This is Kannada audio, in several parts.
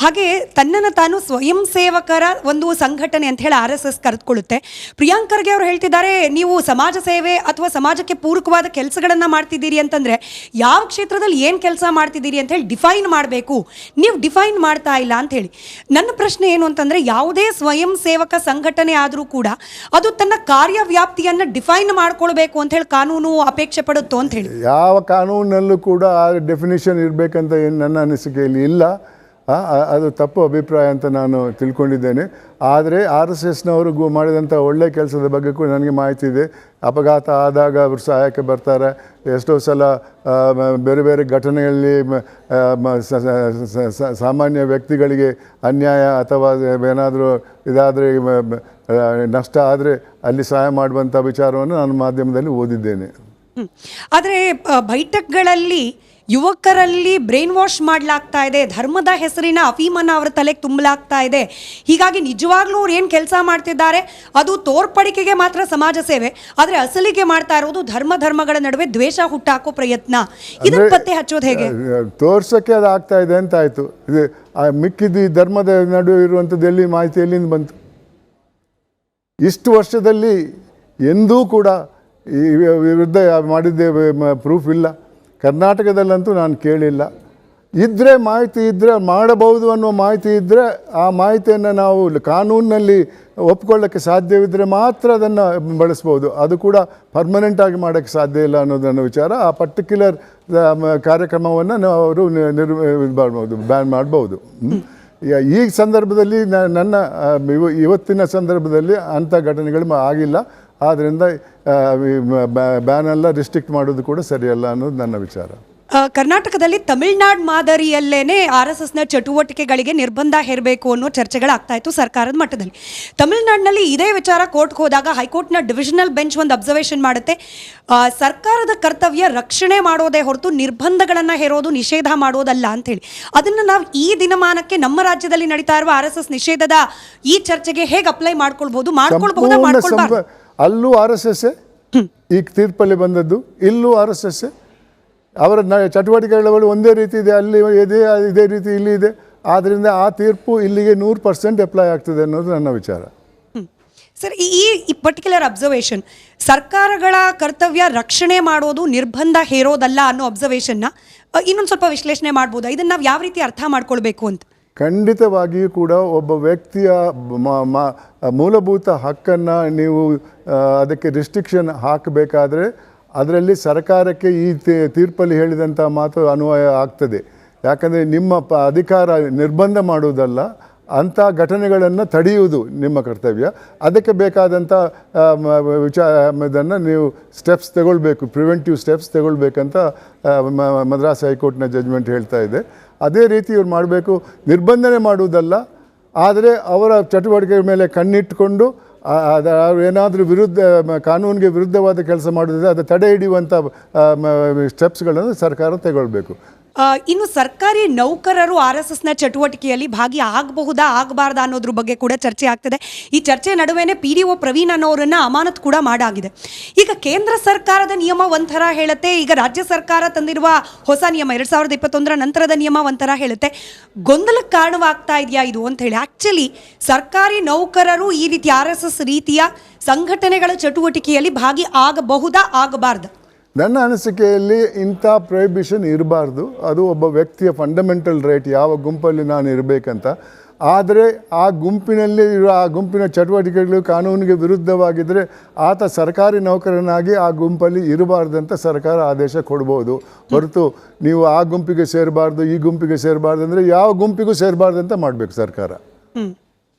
ಹಾಗೆ ತನ್ನನ್ನು ತಾನು ಸ್ವಯಂ ಸೇವಕರ ಒಂದು ಸಂಘಟನೆ ಅಂತ ಹೇಳಿ RSS ಕರೆದುಕೊಳ್ಳುತ್ತೆ. ಪ್ರಿಯಾಂಕ್ ಖರ್ಗೆ ಅವರು ಹೇಳ್ತಿದ್ದಾರೆ, ನೀವು ಸಮಾಜ ಸೇವೆ ಅಥವಾ ಸಮಾಜಕ್ಕೆ ಪೂರಕವಾದ ಕೆಲಸಗಳನ್ನು ಮಾಡ್ತಿದ್ದೀರಿ ಅಂತಂದರೆ ಯಾವ ಕ್ಷೇತ್ರದಲ್ಲಿ ಏನು ಕೆಲಸ ಮಾಡ್ತಿದ್ದೀರಿ ಅಂತ ಹೇಳಿ ಡಿಫೈನ್ ಮಾಡಬೇಕು, ನೀವು ಡಿಫೈನ್ ಮಾಡ್ತಾ ಇಲ್ಲ ಅಂತ ಹೇಳಿ. ನನ್ನ ಪ್ರಶ್ನೆ ಏನು ಅಂತಂದರೆ, ಯಾವುದೇ ಸ್ವಯಂ ಸೇವಕ ಸಂಘಟನೆ ಆದರೂ ಕೂಡ ಅದು ತನ್ನ ಕಾರ್ಯವ್ಯಾಪ್ತಿಯನ್ನು ಡಿಫೈನ್ ಮಾಡ್ಕೊಳ್ಬೇಕು ಅಂತ ಹೇಳಿ ಕಾನೂನು ಅಪೇಕ್ಷೆ ಪಡುತ್ತೋ ಅಂತ ಹೇಳಿ. ಯಾವ ಕಾನೂನಲ್ಲೂ ಕೂಡ ಆ ಡೆಫಿನಿಷನ್ ಇರಬೇಕಂತ ಏನು ನನ್ನ ಅನಿಸಿಕೆಯಲ್ಲಿ ಇಲ್ಲ. ಅದು ತಪ್ಪು ಅಭಿಪ್ರಾಯ ಅಂತ ನಾನು ತಿಳ್ಕೊಂಡಿದ್ದೇನೆ. ಆದರೆ RSSನವರು ಮಾಡಿದಂಥ ಒಳ್ಳೆಯ ಕೆಲಸದ ಬಗ್ಗೆ ಕೂಡ ನನಗೆ ಮಾಹಿತಿ ಇದೆ. ಅಪಘಾತ ಆದಾಗ ಅವರು ಸಹಾಯಕ್ಕೆ ಬರ್ತಾರೆ. ಎಷ್ಟೋ ಸಲ ಬೇರೆ ಬೇರೆ ಘಟನೆಗಳಲ್ಲಿ ಸಾಮಾನ್ಯ ವ್ಯಕ್ತಿಗಳಿಗೆ ಅನ್ಯಾಯ ಅಥವಾ ಏನಾದರೂ ಇದಾದರೆ ನಷ್ಟ ಆದರೆ ಅಲ್ಲಿ ಸಹಾಯ ಮಾಡುವಂಥ ವಿಚಾರವನ್ನು ನಾನು ಮಾಧ್ಯಮದಲ್ಲಿ ಓದಿದ್ದೇನೆ. ಆದರೆ ಬೈಠಕ್ಗಳಲ್ಲಿ ಯುವಕರಲ್ಲಿ ಬ್ರೈನ್ ವಾಶ್ ಮಾಡಲಾಗ್ತಾ ಇದೆ, ಧರ್ಮದ ಹೆಸರಿನ ಅಫೀಮನ್ನು ಅವರ ತಲೆಗೆ ತುಂಬಲಾಗ್ತಾ ಇದೆ. ಹೀಗಾಗಿ ನಿಜವಾಗ್ಲೂ ಅವ್ರು ಏನು ಕೆಲಸ ಮಾಡ್ತಿದ್ದಾರೆ ಅದು ತೋರ್ಪಡಿಕೆಗೆ ಮಾತ್ರ ಸಮಾಜ ಸೇವೆ, ಆದರೆ ಅಸಲಿಗೆ ಮಾಡ್ತಾ ಇರೋದು ಧರ್ಮಗಳ ನಡುವೆ ದ್ವೇಷ ಹುಟ್ಟಾಕೋ ಪ್ರಯತ್ನ. ಇದನ್ನು ಪತ್ತೆ ಹಚ್ಚೋದು ಹೇಗೆ? ತೋರ್ಸೋಕ್ಕೆ ಅದು ಆಗ್ತಾ ಇದೆ ಅಂತ ಆಯಿತು. ಇದು ಮಿಕ್ಕಿದ್ದು ಈ ಧರ್ಮದ ನಡುವೆ ಇರುವಂಥದ್ದು ಎಲ್ಲಿ ಮಾಹಿತಿ ಎಲ್ಲಿಂದ ಬಂತು? ಇಷ್ಟು ವರ್ಷದಲ್ಲಿ ಎಂದೂ ಕೂಡ ಈ ವಿರುದ್ಧ ಮಾಡಿದ್ದೇ ಪ್ರೂಫ್ ಇಲ್ಲ. ಕರ್ನಾಟಕದಲ್ಲಂತೂ ನಾನು ಕೇಳಿಲ್ಲ. ಇದ್ದರೆ ಮಾಹಿತಿ ಇದ್ದರೆ ಮಾಡಬಹುದು ಅನ್ನೋ ಮಾಹಿತಿ ಇದ್ದರೆ ಆ ಮಾಹಿತಿಯನ್ನು ನಾವು ಕಾನೂನಿನಲ್ಲಿ ಒಪ್ಕೊಳ್ಳೋಕ್ಕೆ ಸಾಧ್ಯವಿದ್ದರೆ ಮಾತ್ರ ಅದನ್ನು ಬಳಸ್ಬೋದು. ಅದು ಕೂಡ ಪರ್ಮನೆಂಟಾಗಿ ಮಾಡೋಕ್ಕೆ ಸಾಧ್ಯ ಇಲ್ಲ ಅನ್ನೋದನ್ನು ವಿಚಾರ. ಆ ಪರ್ಟಿಕ್ಯುಲರ್ ಕಾರ್ಯಕ್ರಮವನ್ನು ಅವರು ಬ್ಯಾನ್ ಮಾಡ್ಬೋದು. ಈ ಸಂದರ್ಭದಲ್ಲಿ ನನ್ನ ಇವತ್ತಿನ ಸಂದರ್ಭದಲ್ಲಿ ಅಂಥ ಘಟನೆಗಳು ಆಗಿಲ್ಲ. ಆದ್ದರಿಂದ ಬ್ಯಾನೆಲ್ಲ ರಿಸ್ಟ್ರಿಕ್ಟ್ ಮಾಡೋದು ಕೂಡ ಸರಿಯಲ್ಲ ಅನ್ನೋದು ನನ್ನ ವಿಚಾರ. ಕರ್ನಾಟಕದಲ್ಲಿ ತಮಿಳುನಾಡು ಮಾದರಿಯಲ್ಲೇನೆ RSSನ ಚಟುವಟಿಕೆಗಳಿಗೆ ನಿರ್ಬಂಧ ಹೇರಬೇಕು ಅನ್ನೋ ಚರ್ಚೆಗಳಾಗ್ತಾ ಇತ್ತು ಸರ್ಕಾರದ ಮಟ್ಟದಲ್ಲಿ. ತಮಿಳುನಾಡಿನಲ್ಲಿ ಇದೇ ವಿಚಾರ ಕೋರ್ಟ್ಗೆ ಹೋದಾಗ ಹೈಕೋರ್ಟ್ನ ಡಿವಿಷನಲ್ ಬೆಂಚ್ ಒಂದು ಅಬ್ಸರ್ವೇಷನ್ ಮಾಡುತ್ತೆ, ಸರ್ಕಾರದ ಕರ್ತವ್ಯ ರಕ್ಷಣೆ ಮಾಡೋದೇ ಹೊರತು ನಿರ್ಬಂಧಗಳನ್ನು ಹೇರೋದು ನಿಷೇಧ ಮಾಡೋದಲ್ಲ ಅಂಥೇಳಿ. ಅದನ್ನು ನಾವು ಈ ದಿನಮಾನಕ್ಕೆ ನಮ್ಮ ರಾಜ್ಯದಲ್ಲಿ ನಡೀತಾ ಇರುವ RSS ನಿಷೇಧದ ಈ ಚರ್ಚೆಗೆ ಹೇಗೆ ಅಪ್ಲೈ ಮಾಡ್ಕೊಳ್ಬಹುದು? ಮಾಡ್ಕೊಳ್ಬಹುದು. ಅಲ್ಲೂ RSS ಈಗ ತೀರ್ಪಲ್ಲಿ ಬಂದದ್ದು, ಇಲ್ಲೂ RSS. ಅವರ ಚಟುವಟಿಕೆಗಳು ಒಂದೇ ರೀತಿ ಇದೆ, ಅಲ್ಲಿ ಇದೇ ರೀತಿ ಇಲ್ಲಿ ಇದೆ. ಆದ್ದರಿಂದ ಆ ತೀರ್ಪು ಇಲ್ಲಿಗೆ 100% ಅಪ್ಲೈ ಆಗ್ತದೆ ಅನ್ನೋದು ನನ್ನ ವಿಚಾರ. ಸರ್, ಈ ಪರ್ಟಿಕ್ಯುಲರ್ ಅಬ್ಸರ್ವೇಷನ್ ಸರ್ಕಾರಗಳ ಕರ್ತವ್ಯ ರಕ್ಷಣೆ ಮಾಡೋದು ನಿರ್ಬಂಧ ಹೇರೋದಲ್ಲ ಅನ್ನೋ ಅಬ್ಸರ್ವೇಷನ್ನ ಇನ್ನೊಂದು ಸ್ವಲ್ಪ ವಿಶ್ಲೇಷಣೆ ಮಾಡ್ಬೋದಾ? ಇದನ್ನು ನಾವು ಯಾವ ರೀತಿ ಅರ್ಥ ಮಾಡ್ಕೊಳ್ಬೇಕು ಅಂತ? ಖಂಡಿತವಾಗಿಯೂ ಕೂಡ ಒಬ್ಬ ವ್ಯಕ್ತಿಯ ಮೂಲಭೂತ ಹಕ್ಕನ್ನು ನೀವು ಅದಕ್ಕೆ ರಿಸ್ಟ್ರಿಕ್ಷನ್ ಹಾಕಬೇಕಾದ್ರೆ ಅದರಲ್ಲಿ ಸರ್ಕಾರಕ್ಕೆ ಈ ತೀರ್ಪಲ್ಲಿ ಹೇಳಿದಂಥ ಮಾತು ಅನ್ವಯ ಆಗ್ತದೆ. ಯಾಕಂದರೆ ನಿಮ್ಮ ಅಧಿಕಾರ ನಿರ್ಬಂಧ ಮಾಡುವುದಲ್ಲ, ಅಂಥ ಘಟನೆಗಳನ್ನು ತಡೆಯುವುದು ನಿಮ್ಮ ಕರ್ತವ್ಯ. ಅದಕ್ಕೆ ಬೇಕಾದಂಥ ಇದನ್ನು ನೀವು ಸ್ಟೆಪ್ಸ್ ತಗೊಳ್ಬೇಕು, ಪ್ರಿವೆಂಟಿವ್ ಸ್ಟೆಪ್ಸ್ ತಗೊಳ್ಬೇಕಂತ ಮದ್ರಾಸ್ ಹೈಕೋರ್ಟ್ನ ಜಡ್ಜ್ಮೆಂಟ್ ಹೇಳ್ತಾ ಇದೆ. ಅದೇ ರೀತಿ ಇವ್ರು ಮಾಡಬೇಕು, ನಿರ್ಬಂಧನೆ ಮಾಡುವುದಲ್ಲ, ಆದರೆ ಅವರ ಚಟುವಟಿಕೆ ಮೇಲೆ ಕಣ್ಣಿಟ್ಟುಕೊಂಡು ಏನಾದರೂ ಕಾನೂನಿಗೆ ವಿರುದ್ಧವಾದ ಕೆಲಸ ಮಾಡೋದಿದೆ ಅದು ತಡೆ ಹಿಡಿಯುವಂಥ ಸ್ಟೆಪ್ಸ್ಗಳನ್ನು ಸರ್ಕಾರ ತಗೊಳ್ಬೇಕು. ಇನ್ನು ಸರ್ಕಾರಿ ನೌಕರರು RSSನ ಚಟುವಟಿಕೆಯಲ್ಲಿ ಭಾಗಿ ಆಗಬಹುದಾ ಆಗಬಾರ್ದಾ ಅನ್ನೋದ್ರ ಬಗ್ಗೆ ಕೂಡ ಚರ್ಚೆ ಆಗ್ತದೆ. ಈ ಚರ್ಚೆ ನಡುವೆನೇ PDO ಪ್ರವೀಣ್ ಅನ್ನೋರನ್ನ ಅಮಾನತು ಕೂಡ ಮಾಡಾಗಿದೆ. ಈಗ ಕೇಂದ್ರ ಸರ್ಕಾರದ ನಿಯಮ ಒಂಥರ ಹೇಳುತ್ತೆ, ಈಗ ರಾಜ್ಯ ಸರ್ಕಾರ ತಂದಿರುವ ಹೊಸ ನಿಯಮ 2021 ನಂತರದ ನಿಯಮ ಒಂಥರ ಹೇಳುತ್ತೆ. ಗೊಂದಲಕ್ಕೆ ಕಾರಣವಾಗ್ತಾ ಇದೆಯಾ ಇದು ಅಂತ ಹೇಳಿ? ಆ್ಯಕ್ಚುಲಿ ಸರ್ಕಾರಿ ನೌಕರರು ಈ ರೀತಿ RSS ರೀತಿಯ ಸಂಘಟನೆಗಳ ಚಟುವಟಿಕೆಯಲ್ಲಿ ಭಾಗಿ ಆಗಬಹುದಾ ಆಗಬಾರ್ದು? ನನ್ನ ಅನಿಸಿಕೆಯಲ್ಲಿ ಇಂಥ ಪ್ರೊಹಿಬಿಷನ್ ಇರಬಾರ್ದು. ಅದು ಒಬ್ಬ ವ್ಯಕ್ತಿಯ ಫಂಡಮೆಂಟಲ್ ರೈಟ್, ಯಾವ ಗುಂಪಲ್ಲಿ ನಾನು ಇರಬೇಕಂತ. ಆದರೆ ಆ ಗುಂಪಿನಲ್ಲಿ ಇರೋ ಆ ಗುಂಪಿನ ಚಟುವಟಿಕೆಗಳು ಕಾನೂನಿಗೆ ವಿರುದ್ಧವಾಗಿದ್ದರೆ ಆತ ಸರ್ಕಾರಿ ನೌಕರನಾಗಿ ಆ ಗುಂಪಲ್ಲಿ ಇರಬಾರ್ದಂತ ಸರ್ಕಾರ ಆದೇಶ ಕೊಡ್ಬೋದು. ಹೊರತು ನೀವು ಆ ಗುಂಪಿಗೆ ಸೇರಬಾರ್ದು, ಈ ಗುಂಪಿಗೆ ಸೇರಬಾರ್ದು ಅಂದರೆ ಯಾವ ಗುಂಪಿಗೂ ಸೇರಬಾರ್ದಂತ ಮಾಡಬೇಕು ಸರ್ಕಾರ.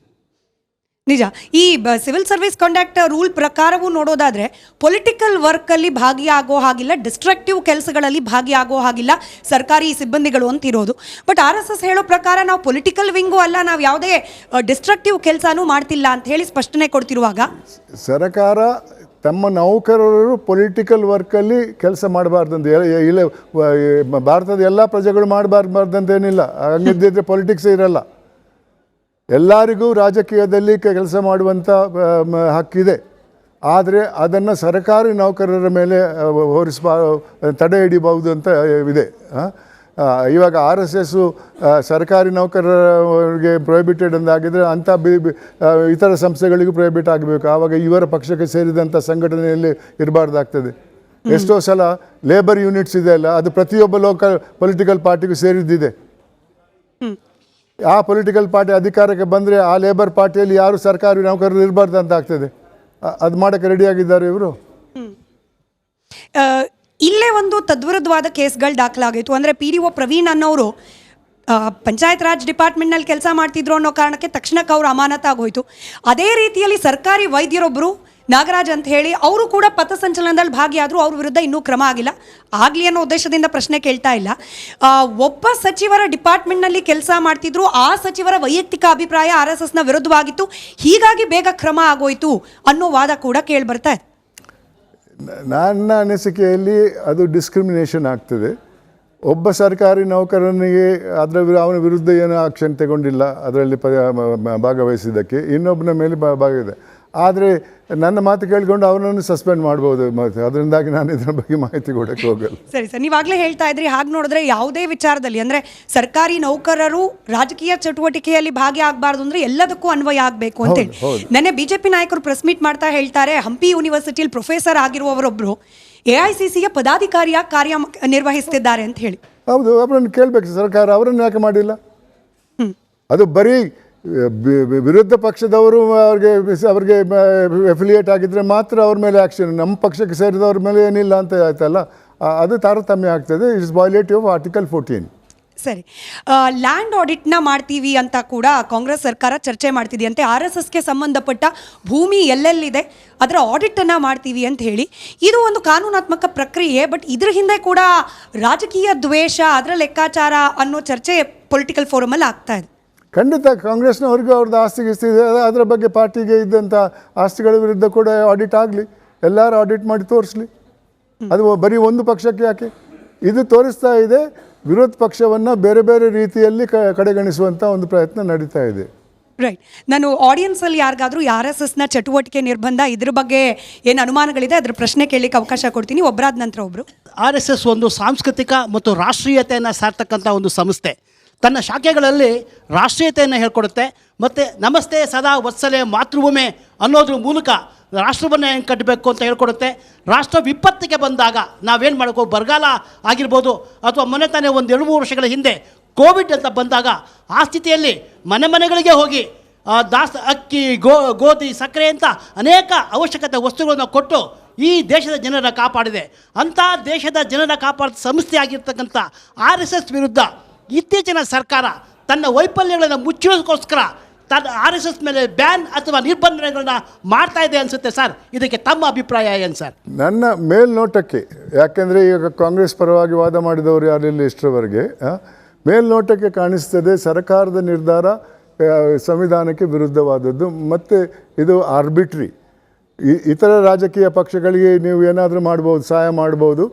ನಿಜ. ಈ ಸಿವಿಲ್ ಸರ್ವಿಸ್ ಕಾಂಡಕ್ಟ್ ರೂಲ್ ಪ್ರಕಾರವೂ ನೋಡೋದಾದರೆ ಪೊಲಿಟಿಕಲ್ ವರ್ಕಲ್ಲಿ ಭಾಗಿಯಾಗೋ ಹಾಗಿಲ್ಲ, ಡಿಸ್ಟ್ರಕ್ಟಿವ್ ಕೆಲಸಗಳಲ್ಲಿ ಭಾಗಿಯಾಗೋ ಹಾಗಿಲ್ಲ ಸರ್ಕಾರಿ ಸಿಬ್ಬಂದಿಗಳು ಅಂತಿರೋದು. ಬಟ್ RSS ಹೇಳೋ ಪ್ರಕಾರ ನಾವು ಪೊಲಿಟಿಕಲ್ ವಿಂಗೂ ಅಲ್ಲ, ನಾವು ಯಾವುದೇ ಡಿಸ್ಟ್ರಕ್ಟಿವ್ ಕೆಲಸನೂ ಮಾಡ್ತಿಲ್ಲ ಅಂತ ಹೇಳಿ ಸ್ಪಷ್ಟನೆ ಕೊಡ್ತಿರುವಾಗ ಸರ್ಕಾರ ತಮ್ಮ ನೌಕರರು ಪೊಲಿಟಿಕಲ್ ವರ್ಕಲ್ಲಿ ಕೆಲಸ ಮಾಡಬಾರ್ದಂತ ಇಲ್ಲ, ಭಾರತದ ಎಲ್ಲ ಪ್ರಜೆಗಳು ಮಾಡಬಾರ್ದಂತೇನಿಲ್ಲ. ಹಂಗಿದ್ದಿದ್ರೆ ಪೊಲಿಟಿಕ್ಸ್ ಇರಲ್ಲ. ಎಲ್ಲರಿಗೂ ರಾಜಕೀಯದಲ್ಲಿ ಕೆಲಸ ಮಾಡುವಂಥ ಹಕ್ಕಿದೆ. ಆದರೆ ಅದನ್ನು ಸರ್ಕಾರಿ ನೌಕರರ ಮೇಲೆ ತಡೆ ಹಿಡಿಬಹುದು ಅಂತ ಇದೆ. ಇವಾಗ ಆರ್ ಎಸ್ ಎಸ್ಸು ಸರ್ಕಾರಿ ನೌಕರರಿಗೆ ಪ್ರೊಹಿಬಿಟೆಡ್ ಅಂದಾಗಿದ್ದರೆ ಅಂಥ ಇತರ ಸಂಸ್ಥೆಗಳಿಗೂ ಪ್ರೊಹಿಬಿಟ್ ಆಗಬೇಕು. ಆವಾಗ ಇವರ ಪಕ್ಷಕ್ಕೆ ಸೇರಿದಂಥ ಸಂಘಟನೆಯಲ್ಲಿ ಇರಬಾರ್ದಾಗ್ತದೆ. ಎಷ್ಟೋ ಸಲ ಲೇಬರ್ ಯೂನಿಟ್ಸ್ ಇದೆ ಅಲ್ಲ, ಅದು ಪ್ರತಿಯೊಬ್ಬ ಪೊಲಿಟಿಕಲ್ ಪಾರ್ಟಿಗೂ ಸೇರಿದ್ದಿದೆ. ಆ ಪೊಲಿಟಿಕಲ್ ಪಾರ್ಟಿ ಅಧಿಕಾರಕ್ಕೆ ಬಂದರೆ ಆ ಲೇಬರ್ ಪಾರ್ಟಿಯಲ್ಲಿ ಯಾರು ಸರ್ಕಾರಿ ನೌಕರರು ಇರಬಾರ್ದು ಅಂತ ಆಗ್ತದೆ. ಅದು ಮಾಡೋಕ್ಕೆ ರೆಡಿಯಾಗಿದ್ದಾರೆ ಇವರು. ಇಲ್ಲೇ ಒಂದು ತದ್ವಿರುದ್ಧವಾದ ಕೇಸ್ಗಳು ದಾಖಲಾಗಿತ್ತು. ಅಂದರೆ PDO ಪ್ರವೀಣ್ ಅನ್ನೋರು ಪಂಚಾಯತ್ ರಾಜ್ ಡಿಪಾರ್ಟ್ಮೆಂಟ್ನಲ್ಲಿ ಕೆಲಸ ಮಾಡ್ತಿದ್ರು ಅನ್ನೋ ಕಾರಣಕ್ಕೆ ತಕ್ಷಣಕ್ಕೆ ಅವರು ಅಮಾನತಾಗೋಯ್ತು. ಅದೇ ರೀತಿಯಲ್ಲಿ ಸರ್ಕಾರಿ ವೈದ್ಯರೊಬ್ಬರು ನಾಗರಾಜ್ ಅಂತ ಹೇಳಿ ಅವರು ಕೂಡ ಪಥಸಂಚಲನದಲ್ಲಿ ಭಾಗಿಯಾದರು. ಅವ್ರ ವಿರುದ್ಧ ಇನ್ನೂ ಕ್ರಮ ಆಗಿಲ್ಲ. ಆಗಲಿ ಅನ್ನೋ ಉದ್ದೇಶದಿಂದ ಪ್ರಶ್ನೆ ಕೇಳ್ತಾ ಇಲ್ಲ. ಒಬ್ಬ ಸಚಿವರ ಡಿಪಾರ್ಟ್ಮೆಂಟ್ನಲ್ಲಿ ಕೆಲಸ ಮಾಡ್ತಿದ್ರು, ಆ ಸಚಿವರ ವೈಯಕ್ತಿಕ ಅಭಿಪ್ರಾಯ RSSನ ವಿರುದ್ಧವಾಗಿತ್ತು, ಹೀಗಾಗಿ ಬೇಗ ಕ್ರಮ ಆಗೋಯ್ತು ಅನ್ನೋ ವಾದ ಕೂಡ ಕೇಳಿಬರ್ತಾ ಇದೆ. ನನ್ನ ಅನಿಸಿಕೆಯಲ್ಲಿ ಅದು ಡಿಸ್ಕ್ರಿಮಿನೇಷನ್ ಆಗ್ತದೆ. ಒಬ್ಬ ಸರ್ಕಾರಿ ನೌಕರನಿಗೆ ಅವನ ವಿರುದ್ಧ ಏನೂ ಆಕ್ಷನ್ ತಗೊಂಡಿಲ್ಲ ಅದರಲ್ಲಿ ಭಾಗವಹಿಸಿದ್ದಕ್ಕೆ, ಇನ್ನೊಬ್ಬನ ಮೇಲೆ ಭಾಗವಿದೆ. ಆದರೆ ನನ್ನ ಮಾತು ಕೇಳಿಕೊಂಡು ಅವನನ್ನು ಸಸ್ಪೆಂಡ್ ಮಾಡ್ಬೋದು. ಅದರಿಂದಾಗಿ ನಾನು ಇದರ ಬಗ್ಗೆ ಮಾಹಿತಿ ಕೊಡೋಕ್ಕೆ ಹೋಗಲ್ಲ. ಸರಿ ಸರ್, ನೀವಾಗಲೇ ಹೇಳ್ತಾ ಇದ್ರಿ, ಹಾಗೆ ನೋಡಿದ್ರೆ ಯಾವುದೇ ವಿಚಾರದಲ್ಲಿ ಅಂದರೆ ಸರ್ಕಾರಿ ನೌಕರರು ರಾಜಕೀಯ ಚಟುವಟಿಕೆಯಲ್ಲಿ ಭಾಗಿಯಾಗಬಾರ್ದು ಅಂದರೆ ಎಲ್ಲದಕ್ಕೂ ಅನ್ವಯ ಆಗಬೇಕು ಅಂತೇಳಿ. ನೆನ್ನೆ BJP ನಾಯಕರು ಪ್ರೆಸ್ ಮೀಟ್ ಮಾಡ್ತಾ ಹೇಳ್ತಾರೆ, ಹಂಪಿ ಯೂನಿವರ್ಸಿಟಿಯಲ್ಲಿ ಪ್ರೊಫೆಸರ್ ಆಗಿರುವವರೊಬ್ಬರು AICCಯ ಪದಾಧಿಕಾರಿಯಾಗಿ ಕಾರ್ಯ ನಿರ್ವಹಿಸ್ತಿದ್ದಾರೆ ಅಂತ ಹೇಳಿ. ಹೌದು, ಅವರನ್ನು ಕೇಳಬೇಕು ಸರ್ಕಾರ, ಅವರನ್ನು ಯಾಕೆ ಮಾಡಿಲ್ಲ? ಅದು ಬರೀ ವಿರುದ್ಧ ಪಕ್ಷದವರು ಅವ್ರಿಗೆ ಎಫಿಲಿಯೇಟ್ ಆಗಿದ್ದರೆ ಮಾತ್ರ ಅವ್ರ ಮೇಲೆ ಆ್ಯಕ್ಷನ್, ನಮ್ಮ ಪಕ್ಷಕ್ಕೆ ಸೇರಿದವ್ರ ಮೇಲೆ ಏನಿಲ್ಲ ಅಂತ ಆಯ್ತಲ್ಲ, ಅದು ತಾರತಮ್ಯ ಆಗ್ತದೆ. It's violative of article 14. ಸರಿ, ಲ್ಯಾಂಡ್ ಆಡಿಟ್ನ ಮಾಡ್ತೀವಿ ಅಂತ ಕೂಡ ಕಾಂಗ್ರೆಸ್ ಸರ್ಕಾರ ಚರ್ಚೆ ಮಾಡ್ತಿದೆಯಂತೆ. RSSಗೆ ಸಂಬಂಧಪಟ್ಟ ಭೂಮಿ ಎಲ್ಲೆಲ್ಲಿದೆ ಅದರ ಆಡಿಟನ್ನು ಮಾಡ್ತೀವಿ ಅಂತ ಹೇಳಿ. ಇದು ಒಂದು ಕಾನೂನಾತ್ಮಕ ಪ್ರಕ್ರಿಯೆ, ಬಟ್ ಇದ್ರ ಹಿಂದೆ ಕೂಡ ರಾಜಕೀಯ ದ್ವೇಷ, ಅದರ ಲೆಕ್ಕಾಚಾರ ಅನ್ನೋ ಚರ್ಚೆ ಪೊಲಿಟಿಕಲ್ ಫೋರಮಲ್ಲಿ ಆಗ್ತಾ ಇದೆ. ಖಂಡಿತ ಕಾಂಗ್ರೆಸ್ನವ್ರಿಗೂ ಅವ್ರದ್ದು ಆಸ್ತಿ ಇದೆ, ಅದರ ಬಗ್ಗೆ ಪಾರ್ಟಿಗೆ ಇದ್ದಂಥ ಆಸ್ತಿಗಳ ವಿರುದ್ಧ ಕೂಡ ಆಡಿಟ್ ಆಗಲಿ, ಎಲ್ಲರೂ ಆಡಿಟ್ ಮಾಡಿ ತೋರಿಸ್ಲಿ. ಅದು ಬರೀ ಒಂದು ಪಕ್ಷಕ್ಕೆ ಯಾಕೆ? ಇದು ತೋರಿಸ್ತಾ ಇದೆ ವಿರೋಧ ಪಕ್ಷವನ್ನು ಬೇರೆ ಬೇರೆ ರೀತಿಯಲ್ಲಿ ಕಡೆಗಣಿಸುವಂಥ ಒಂದು ಪ್ರಯತ್ನ ನಡೀತಾ ಇದೆ. ರೈಟ್. ನಾನು ಆಡಿಯನ್ಸಲ್ಲಿ ಯಾರಿಗಾದರೂ RSSನ ಚಟುವಟಿಕೆ ನಿರ್ಬಂಧ ಇದ್ರ ಬಗ್ಗೆ ಏನು ಅನುಮಾನಗಳಿದೆ ಅದ್ರ ಪ್ರಶ್ನೆ ಕೇಳಲಿಕ್ಕೆ ಅವಕಾಶ ಕೊಡ್ತೀನಿ. ಒಬ್ಬರಾದ ನಂತರ ಒಬ್ಬರು. RSS ಒಂದು ಸಾಂಸ್ಕೃತಿಕ ಮತ್ತು ರಾಷ್ಟ್ರೀಯತೆಯನ್ನು ಸಾರ್ತಕ್ಕಂಥ ಒಂದು ಸಂಸ್ಥೆ. ತನ್ನ ಶಾಖೆಗಳಲ್ಲಿ ರಾಷ್ಟ್ರೀಯತೆಯನ್ನು ಹೇಳ್ಕೊಡುತ್ತೆ ಮತ್ತು ನಮಸ್ತೆ ಸದಾ ವತ್ಸಲೆ ಮಾತೃಭೂಮಿ ಅನ್ನೋದ್ರ ಮೂಲಕ ರಾಷ್ಟ್ರವನ್ನು ಹೆಂಗೆ ಕಟ್ಟಬೇಕು ಅಂತ ಹೇಳ್ಕೊಡುತ್ತೆ. ರಾಷ್ಟ್ರ ವಿಪತ್ತಿಗೆ ಬಂದಾಗ ನಾವೇನು ಮಾಡಬೇಕು, ಬರಗಾಲ ಆಗಿರ್ಬೋದು ಅಥವಾ ಮೊನ್ನೆ ತಾನೇ ಒಂದು 2-3 ವರ್ಷಗಳ ಹಿಂದೆ ಕೋವಿಡ್ ಅಂತ ಬಂದಾಗ ಆ ಸ್ಥಿತಿಯಲ್ಲಿ ಮನೆಗಳಿಗೆ ಹೋಗಿ ಅಕ್ಕಿ, ಗೋಧಿ, ಸಕ್ಕರೆ ಅಂತ ಅನೇಕ ಅವಶ್ಯಕತೆ ವಸ್ತುಗಳನ್ನು ಕೊಟ್ಟು ಈ ದೇಶದ ಜನರನ್ನು ಕಾಪಾಡಿದೆ. ಅಂಥ ದೇಶದ ಜನರ ಕಾಪಾಡಿದ ಸಂಸ್ಥೆ ಆಗಿರ್ತಕ್ಕಂಥ RSS ವಿರುದ್ಧ ಇತ್ತೀಚಿನ ಸರ್ಕಾರ ತನ್ನ ವೈಫಲ್ಯಗಳನ್ನು ಮುಚ್ಚೋದಕ್ಕೋಸ್ಕರ ತನ್ನ RSS ಮೇಲೆ ಬ್ಯಾನ್ ಅಥವಾ ನಿರ್ಬಂಧಗಳನ್ನ ಮಾಡ್ತಾ ಇದೆ ಅನಿಸುತ್ತೆ ಸರ್. ಇದಕ್ಕೆ ತಮ್ಮ ಅಭಿಪ್ರಾಯ ಏನು ಸರ್? ನನ್ನ ಮೇಲ್ನೋಟಕ್ಕೆ, ಯಾಕೆಂದರೆ ಈಗ ಕಾಂಗ್ರೆಸ್ ಪರವಾಗಿ ವಾದ ಮಾಡಿದವರು ಯಾರಿಲ್ಲ ಇಷ್ಟರವರೆಗೆ, ಮೇಲ್ನೋಟಕ್ಕೆ ಕಾಣಿಸ್ತದೆ ಸರ್ಕಾರದ ನಿರ್ಧಾರ ಸಂವಿಧಾನಕ್ಕೆ ವಿರುದ್ಧವಾದದ್ದು ಮತ್ತು ಇದು ಆರ್ಬಿಟ್ರಿ. ಇತರ ರಾಜಕೀಯ ಪಕ್ಷಗಳಿಗೆ ನೀವು ಏನಾದರೂ ಮಾಡ್ಬೋದು, ಸಹಾಯ ಮಾಡ್ಬೋದು,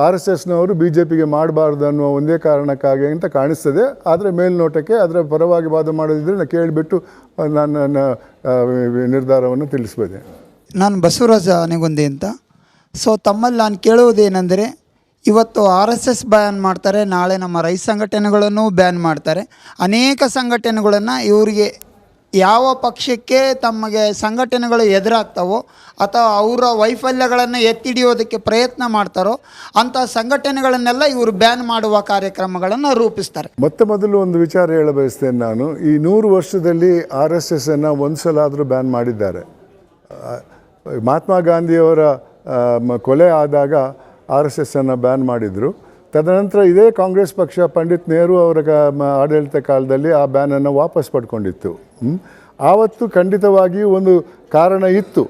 RSSನವರು BJPಗೆ ಮಾಡಬಾರ್ದು ಅನ್ನುವ ಒಂದೇ ಕಾರಣಕ್ಕಾಗಿ ಅಂತ ಕಾಣಿಸ್ತದೆ. ಆದರೆ ಮೇಲ್ನೋಟಕ್ಕೆ ಅದರ ಪರವಾಗಿ ವಾದ ಮಾಡೋದಿದ್ರೆ ನಾನು ಕೇಳಿಬಿಟ್ಟು ನನ್ನ ನಿರ್ಧಾರವನ್ನು ತಿಳಿಸ್ಬೋದೆ. ನಾನು ಬಸವರಾಜ ಆನೆಗೊಂದಿ ಅಂತ. ಸೊ ತಮ್ಮಲ್ಲಿ ನಾನು ಕೇಳುವುದೇನೆಂದರೆ, ಇವತ್ತು RSS ಬ್ಯಾನ್ ಮಾಡ್ತಾರೆ, ನಾಳೆ ನಮ್ಮ ರೈತ ಸಂಘಟನೆಗಳನ್ನು ಬ್ಯಾನ್ ಮಾಡ್ತಾರೆ. ಅನೇಕ ಸಂಘಟನೆಗಳನ್ನು ಇವರಿಗೆ ಯಾವ ಪಕ್ಷಕ್ಕೆ ತಮಗೆ ಸಂಘಟನೆಗಳು ಎದುರಾಗ್ತಾವೋ ಅಥವಾ ಅವರ ವೈಫಲ್ಯಗಳನ್ನು ಎತ್ತಿಡಿಯೋದಕ್ಕೆ ಪ್ರಯತ್ನ ಮಾಡ್ತಾರೋ ಅಂಥ ಸಂಘಟನೆಗಳನ್ನೆಲ್ಲ ಇವರು ಬ್ಯಾನ್ ಮಾಡುವ ಕಾರ್ಯಕ್ರಮಗಳನ್ನು ರೂಪಿಸ್ತಾರೆ. ಮೊದಲು ಒಂದು ವಿಚಾರ ಹೇಳ ಬಯಸ್ತೇನೆ ನಾನು. ಈ 100 ವರ್ಷದಲ್ಲಿ RSSನ್ನು ಒಂದು ಸಲ ಆದರೂ ಬ್ಯಾನ್ ಮಾಡಿದ್ದಾರೆ. ಮಹಾತ್ಮ ಗಾಂಧಿಯವರ ಕೊಲೆ ಆದಾಗ RSSನ್ನು ಬ್ಯಾನ್ ಮಾಡಿದರು. ತದನಂತರ ಇದೇ ಕಾಂಗ್ರೆಸ್ ಪಕ್ಷ ಪಂಡಿತ್ ನೆಹರು ಅವರ ಆಡಳಿತ ಕಾಲದಲ್ಲಿ ಆ ಬ್ಯಾನನ್ನು ವಾಪಸ್ ಪಡ್ಕೊಂಡಿತ್ತು. ಆವತ್ತು ಖಂಡಿತವಾಗಿಯೂ ಒಂದು ಕಾರಣ ಇತ್ತು.